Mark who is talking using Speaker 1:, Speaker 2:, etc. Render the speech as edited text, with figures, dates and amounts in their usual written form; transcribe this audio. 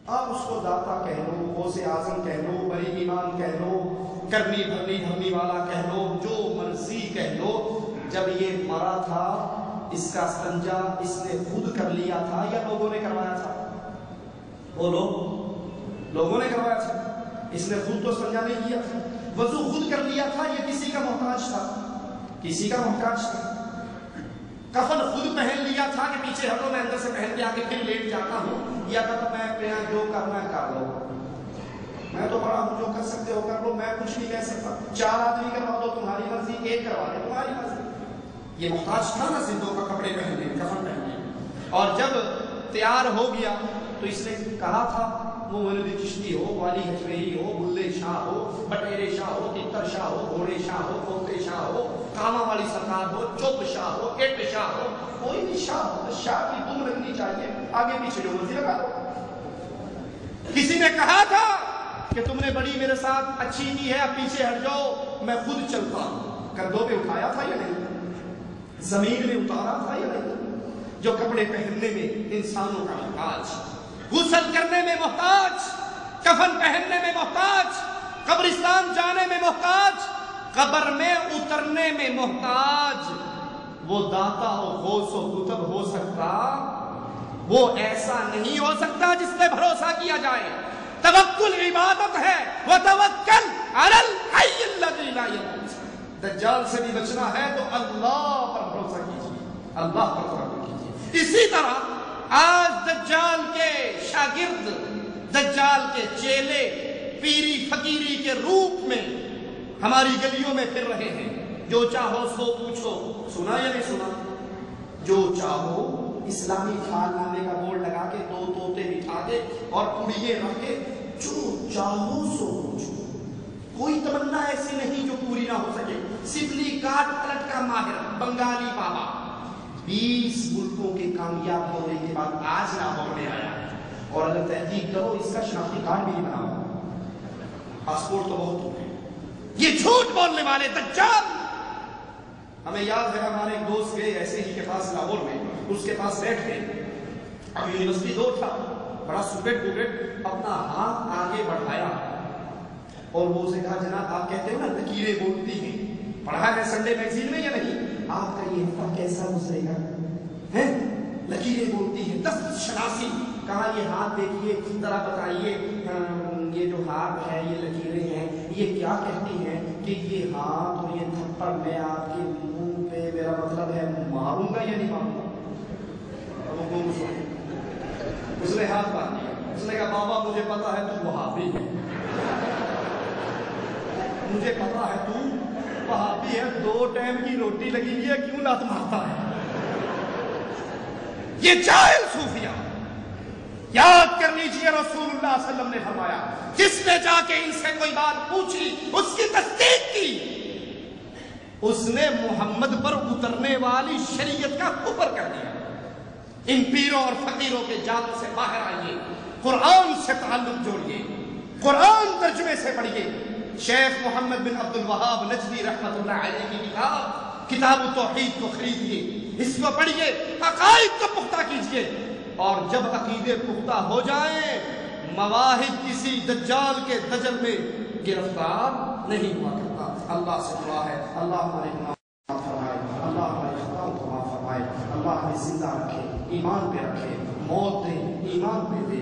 Speaker 1: آپ اس کو داتا کہہ لو، غوث اعظم کہہ لو، بڑی ایمان کہہ لو، کرنی بھرنی دھرنی والا کہہ لو، جو مرضی کہہ لو، جب یہ مرا تھا اس کا استنجا اس نے خود کر لیا تھا یا لوگوں نے کروایا تھا؟ بولو، لوگوں نے کروایا تھا، اس نے خود تو استنجا نہیں کیا تھا، وضو خود کر لیا تھا، یہ کسی کا محتاج تھا؟ کسی کا محتاج تھا۔ کفن خود پہن لیا تھا کہ پیچھے ہٹو میں اندر سے پہن کے آگے پھر لیٹ جاتا ہوں، یا کہتا میں جو کرنا ہے کر لو، میں تو بڑا ہوں، جو کر سکتے ہو کر لو، میں کچھ نہیں کہہ سکتا، 4 آدمی کروا دو تمہاری مرضی، 1 کروا دے تمہاری مرضی۔ یہ محتاج تھا نا زندوں کا کپڑے پہننے، کفن پہننے۔ اور جب تیار ہو گیا تو اس نے کہا تھا وہ مولوی چشتی ہو، والی ہجویری ہو، بلے شاہ ہو، بٹیرے شاہ ہو، تتر شاہ ہو، گھوڑے شاہ ہو، کوتے شاہ ہو، کاما والی سرکار ہو، چوپ شاہ ہو، اٹ شاہ ہو، کوئی بھی شاہ ہو، شاہ کی دم لگنی چاہیے، آگے پیچھے جو مرضی لگا دو۔ کسی نے کہا تھا کہ تم نے بڑی میرے ساتھ اچھی کی ہے، اب پیچھے ہٹ جاؤ میں خود چلتا ہوں، کندھوں پہ اٹھایا تھا یا نہیں؟ زمین میں اتارا تھا یا نہیں؟ جو کپڑے پہننے میں انسانوں کا محتاج، غسل کرنے میں محتاج، کفن پہننے میں محتاج، قبرستان جانے میں محتاج، قبر میں اترنے میں محتاج، وہ داتا و غوث و کتب ہو سکتا؟ وہ ایسا نہیں ہو سکتا جس پہ بھروسہ کیا جائے۔ توکل عبادت ہے، وتوکل علی الحی الذی لا یموت۔ دجال سے بھی بچنا ہے تو اللہ پر بھروسہ کیجیے، اللہ پر توکل کیجیے۔ اسی طرح آج دجال کے شاگرد، دجال کے چیلے پیری فقیری کے روپ میں ہماری گلیوں میں پھر رہے ہیں۔ جو چاہو سو پوچھو، سنا یا نہیں سنا؟ جو چاہو اسلامی خان نامے کا بورڈ لگا کے 2 طوطے بٹھا کے اور پڑیے رکھ کے جو چاہو سو پوچھو، کوئی تمنا ایسی نہیں جو پوری نہ ہو سکے۔ سپلی کاٹ پلٹ کا ماہر بنگالی بابا 20 ملکوں کے کامیاب ہونے کے بعد آج لاہور میں آیا، اور اگر تحقیق کرو اس کا شناختی کارڈ بھی نہیں بنا ہوا، پاسپورٹ تو بہت ہو گئے۔ یہ جھوٹ بولنے والے دجال، ہمیں یاد ہے ہمارے ایک دوست گئے ایسے ہی کے پاس لاہور میں، اس کے پاس بیٹھ گئے، اب یونیورسٹی دور تھا، بڑا سگریٹ اپنا ہاتھ آگے بڑھایا اور وہ اسے کہا جناب آپ کہتے ہو نا لکیریں بولتی ہیں، پڑھا ہے سنڈے میگزین میں یا نہیں؟ آپ کا یہ ہفتہ کیسا گزرے گا؟ ہیں لکیریں بولتی ہیں، 10 شناسی، کہا یہ ہاتھ دیکھیے ذرا بتائیے یہ جو ہاتھ ہے یہ لکیریں ہیں یہ کیا کہتی ہیں کہ یہ ہاتھ اور یہ تھپڑ میں آپ کے منہ پہ میرا مطلب ہے ماروں گا یا نہیں ماروں گا؟ اس نے ہاتھ باندھ دیا، اس نے کہا بابا مجھے پتا ہے تو وہابی ہے، مجھے پتا ہے تو وہابی ہے، 2 ٹائم کی روٹی لگی ہوئی ہے، کیوں لات مارتا ہے؟ یہ جاہل صوفیہ، یاد کر لیجئے رسول اللہ صلی اللہ علیہ وسلم نے فرمایا جس نے جا کے ان سے کوئی بات پوچھی اس کی تصدیق کی، اس نے محمد پر اترنے والی شریعت کا کفر کر دیا۔ ان پیروں اور فقیروں کے جالوں سے باہر آئیے، قرآن سے تعلق جوڑیے، قرآن ترجمے سے پڑھیے۔ شیخ محمد بن عبد الوہاب نجدی رحمت اللہ علیہ کی کتاب التوحید کو خریدیے، اس کو پڑھیے، عقائد کو پختہ کیجیے، اور جب عقیدے پختہ ہو جائیں مواہب کسی دجال کے دجل میں گرفتار نہیں ہوا کرتا۔ اللہ سے دعا ہے اللہ ہمارے گناہ معاف فرمائے، اللہ ہمارے خطاؤں کو معاف فرمائے، اللہ ہمیں زندہ رکھے، ایمان پہ رکھے، موت دے ایمان پہ دے۔